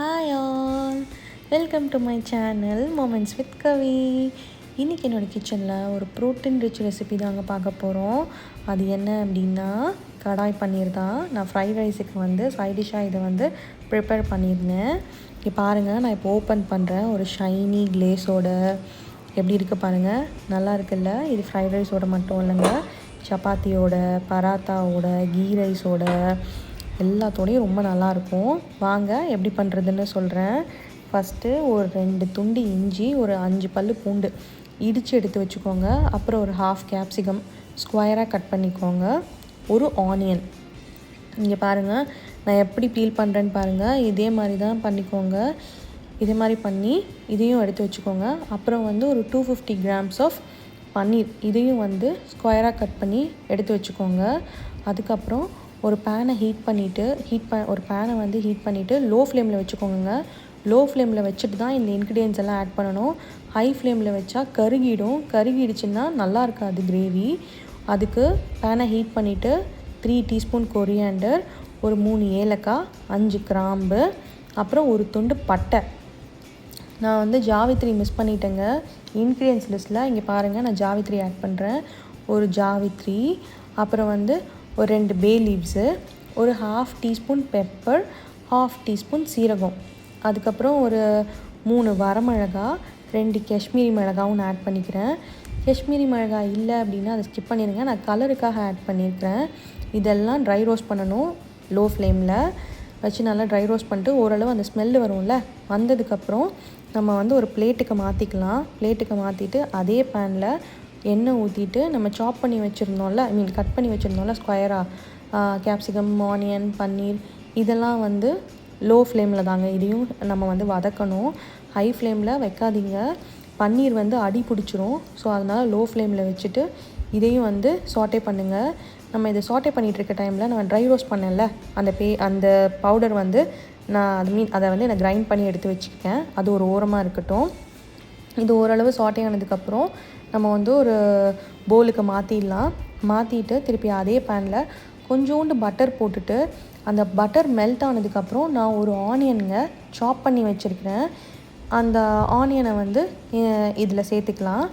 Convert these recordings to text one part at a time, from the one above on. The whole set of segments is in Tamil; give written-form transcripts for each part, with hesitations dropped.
Hi all, welcome to my channel moments with Kavi. இன்றைக்கி என்னோடய கிச்சனில் ஒரு ப்ரோட்டீன் ரிச் ரெசிபி தாங்க பார்க்க போகிறோம். அது என்ன அப்படின்னா கடாய் பன்னீர் தான். நான் ஃப்ரைட் ரைஸுக்கு சைட் டிஷ்ஷாக இதை ப்ரிப்பேர் பண்ணியிருந்தேன். இங்கே பாருங்கள், நான் இப்போ ஓப்பன் பண்ணுறேன். ஒரு ஷைனி கிளேஸோட எப்படி இருக்குது பாருங்கள், நல்லா இருக்குல்ல. இது ஃப்ரைட் ரைஸோட மட்டும் இல்லைங்க, சப்பாத்தியோட, பராத்தாவோட, கீ ரைஸோட எல்லாத்தோடையும் ரொம்ப நல்லாயிருக்கும். வாங்க எப்படி பண்ணுறதுன்னு சொல்கிறேன். ஃபஸ்ட்டு ஒரு 2 துண்டு இஞ்சி, ஒரு 5 பல் பூண்டு இடித்து எடுத்து வச்சுக்கோங்க. அப்புறம் ஒரு ஹாஃப் கேப்சிகம் ஸ்கொயராக கட் பண்ணிக்கோங்க. ஒரு ஆனியன், இங்கே பாருங்கள் நான் எப்படி பீல் பண்ணுறேன்னு பாருங்கள். இதே மாதிரி தான் பண்ணிக்கோங்க. இதே மாதிரி பண்ணி இதையும் எடுத்து வச்சுக்கோங்க. அப்புறம் ஒரு 250 கிராம்ஸ் ஆஃப் பன்னீர், இதையும் ஸ்கொயராக கட் பண்ணி எடுத்து வச்சுக்கோங்க. அதுக்கப்புறம் ஒரு பேனை ஹீட் பண்ணிவிட்டு லோ ஃப்ளேமில் வச்சுக்கோங்க. லோ ஃப்ளேமில் வச்சுட்டு தான் இந்த இன்க்ரீடியன்ஸ் எல்லாம் ஆட் பண்ணணும். ஹை ஃப்ளேமில் வச்சா கருகிடுச்சுன்னா நல்லா இருக்காது கிரேவி. அதுக்கு பேனை ஹீட் பண்ணிவிட்டு 3 டீஸ்பூன் கொரியாண்டர், ஒரு 3 ஏலக்காய், 5 கிராம்பு, அப்புறம் ஒரு துண்டு பட்டை. நான் ஜாவித்ரி மிஸ் பண்ணிட்டேங்க இன்க்ரீடியன்ஸ் லிஸ்ட்டில். இங்கே பாருங்கள், நான் ஜாவித்ரி ஆட் பண்ணுறேன். ஒரு ஜாவித்ரி, அப்புறம் ஒரு 2 பே லீவ்ஸு, ஒரு half teaspoon pepper, half teaspoon சீரகம், அதுக்கப்புறம் ஒரு 3 வரமிளகா, 2 காஷ்மீரி மிளகாவும் ஆட் பண்ணிக்கிறேன். காஷ்மீரி மிளகாய் இல்லை அப்படின்னா அதை ஸ்கிப் பண்ணிடுங்க, நான் கலருக்காக ஆட் பண்ணியிருக்கிறேன். இதெல்லாம் ட்ரை ரோஸ்ட் பண்ணணும். லோ ஃப்ளேமில் வச்சு நல்லா ட்ரை ரோஸ்ட் பண்ணிட்டு ஓரளவு அந்த ஸ்மெல்லு வரும்ல, வந்ததுக்கப்புறம் நம்ம ஒரு பிளேட்டுக்கு மாற்றிக்கலாம். பிளேட்டுக்கு மாற்றிட்டு அதே பேனில் எண்ணெய் ஊற்றிட்டு நம்ம சாப் பண்ணி வச்சுருந்தோம்ல, கட் பண்ணி வச்சுருந்தோம்ல ஸ்கொயராக, கேப்சிகம், ஆனியன், பன்னீர், இதெல்லாம் லோ ஃப்ளேமில் தாங்க இதையும் நம்ம வதக்கணும். ஹை ஃப்ளேமில் வைக்காதீங்க, பன்னீர் அடி பிடிச்சிரும். ஸோ அதனால் லோ ஃப்ளேமில் வச்சுட்டு இதையும் சாட்டே பண்ணுங்கள். நம்ம இதை சாட்டே பண்ணிகிட்ருக்க டைமில் நான் ட்ரை ரோஸ்ட் பண்ணேன்ல, அந்த பவுடர் நான் அதை நான் கிரைண்ட் பண்ணி எடுத்து வச்சுருக்கேன். அது ஒரு ஓரமாக இருக்கட்டும். இது ஓரளவு சாட்டே ஆனதுக்கப்புறம் நம்ம ஒரு பவுலுக்கு மாற்றிட்டு திருப்பி அதே பேனில் கொஞ்சோண்டு பட்டர் போட்டுட்டு, அந்த பட்டர் மெல்ட் ஆனதுக்கப்புறம் நான் ஒரு ஆனியனுங்க சாப் பண்ணி வச்சுருக்கிறேன். அந்த ஆனியனை இதில் சேர்த்துக்கலாம்.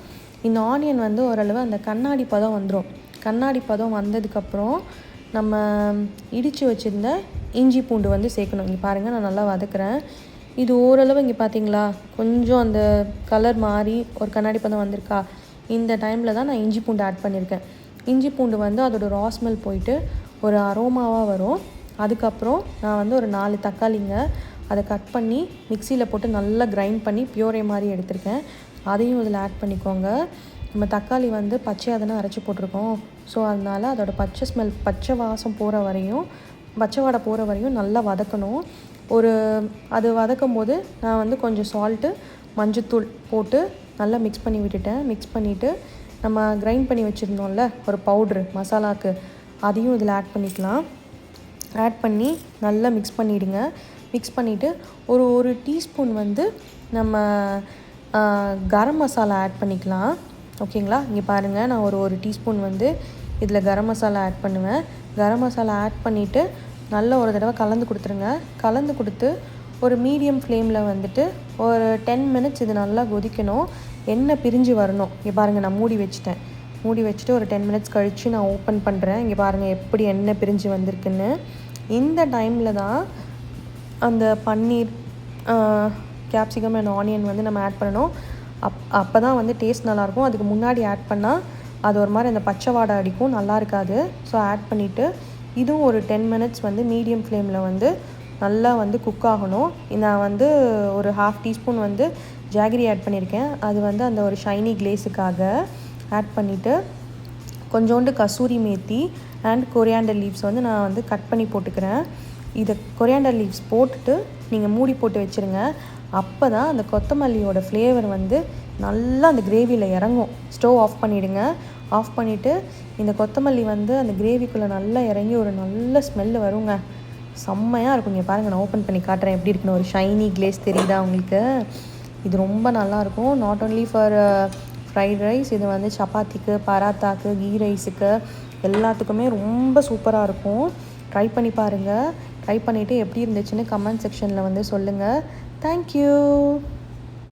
இந்த ஆனியன் ஓரளவு அந்த கண்ணாடி பதம் வந்துடும். கண்ணாடி பதம் வந்ததுக்கப்புறம் நம்ம இடித்து வச்சுருந்த இஞ்சி பூண்டு சேர்க்கணும். இங்கே பாருங்கள், நான் நல்லா வதக்குறேன். இது ஓரளவு இங்கே பார்த்தீங்களா, கொஞ்சம் அந்த கலர் மாறி ஒரு கண்ணாடி பதம் வந்திருக்கா. இந்த டைமில் தான் நான் இஞ்சி பூண்டு ஆட் பண்ணியிருக்கேன். இஞ்சி பூண்டு அதோட ரா ஸ்மெல் போயிட்டு ஒரு அரோமாவாக வரும். அதுக்கப்புறம் நான் ஒரு 4 தக்காளிங்க அதை கட் பண்ணி மிக்சியில் போட்டு நல்லா கிரைண்ட் பண்ணி பியூரே மாதிரி எடுத்திருக்கேன். அதையும் இதில் ஆட் பண்ணிக்கோங்க. நம்ம தக்காளி பச்சையாக தானே அரைச்சி போட்டிருக்கோம். ஸோ அதனால் அதோட பச்சை வாடை போகிற வரையும் நல்லா வதக்கணும். அது வதக்கும் போது நான் கொஞ்சம் சால்ட்டு, மஞ்சத்தூள் போட்டு நல்லா மிக்ஸ் பண்ணி விட்டுட்டேன். மிக்ஸ் பண்ணிவிட்டு நம்ம கிரைண்ட் பண்ணி வச்சுருந்தோம்ல ஒரு பவுட்ரு மசாலாவுக்கு, அதையும் இதில் ஆட் பண்ணிக்கலாம். ஆட் பண்ணி நல்லா மிக்ஸ் பண்ணிவிடுங்க. மிக்ஸ் பண்ணிவிட்டு ஒரு டீஸ்பூன் நம்ம கரம் மசாலா ஆட் பண்ணிக்கலாம். ஓகேங்களா, இங்கே பாருங்கள், நான் ஒரு டீஸ்பூன் இதில் கரம் மசாலா ஆட் பண்ணுவேன். கரம் மசாலா ஆட் பண்ணிவிட்டு நல்லா ஒரு தடவை கலந்து கொடுத்துருங்க. கலந்து கொடுத்து ஒரு மீடியம் ஃப்ளேமில் ஒரு 10 மினிட்ஸ் இது நல்லா கொதிக்கணும். எண்ணெய் பிரிஞ்சு வரணும். இங்கே பாருங்கள், நான் மூடி வச்சுட்டு ஒரு 10 மினிட்ஸ் கழித்து நான் ஓப்பன் பண்ணுறேன். இங்கே பாருங்கள் எப்படி எண்ணெய் பிரிஞ்சு வந்திருக்குன்னு. இந்த டைமில் தான் அந்த பன்னீர், கேப்சிகம் அண்ட் ஆனியன் நம்ம ஆட் பண்ணணும். அப்போ தான் டேஸ்ட் நல்லாயிருக்கும். அதுக்கு முன்னாடி ஆட் பண்ணால் அது ஒரு மாதிரி அந்த பச்சை வாடை அடிக்கும், நல்லா இருக்காது. ஸோ ஆட் பண்ணிவிட்டு இதுவும் ஒரு 10 மினிட்ஸ் மீடியம் ஃப்ளேமில் நல்லா குக் ஆகணும். நான் ஒரு ஹாஃப் டீஸ்பூன் ஜாகரி ஆட் பண்ணியிருக்கேன். அது அந்த ஒரு ஷைனி கிளேஸுக்காக ஆட் பண்ணிவிட்டு கொஞ்சோண்டு kasuri methi and coriander leaves நான் கட் பண்ணி போட்டுக்கிறேன். இதை கொரியாண்டர் லீவ்ஸ் போட்டுட்டு நீங்கள் மூடி போட்டு வச்சுருங்க. அப்போ தான் அந்த கொத்தமல்லியோட ஃப்ளேவர் நல்லா அந்த கிரேவியில் இறங்கும். ஸ்டவ் ஆஃப் பண்ணிவிடுங்க. ஆஃப் பண்ணிவிட்டு இந்த கொத்தமல்லி அந்த கிரேவிக்குள்ளே நல்லா இறங்கி ஒரு நல்ல ஸ்மெல்லு வருங்க. செம்மையாக இருக்கும். இங்கே பாருங்கள், நான் ஓப்பன் பண்ணி காட்டுறேன் எப்படி இருக்குன்னு. ஒரு ஷைனி கிளேஸ் தெரியுதா உங்களுக்கு? இது ரொம்ப நல்லாயிருக்கும். Not only for fried rice, இது சப்பாத்திக்கு, பராத்தாக்கு, கீ ரைஸுக்கு எல்லாத்துக்குமே ரொம்ப சூப்பராக இருக்கும். ட்ரை பண்ணி பாருங்கள். ட்ரை பண்ணிவிட்டு எப்படி இருந்துச்சுன்னு கமெண்ட் செக்ஷனில் வந்து சொல்லுங்கள். தேங்க்யூ.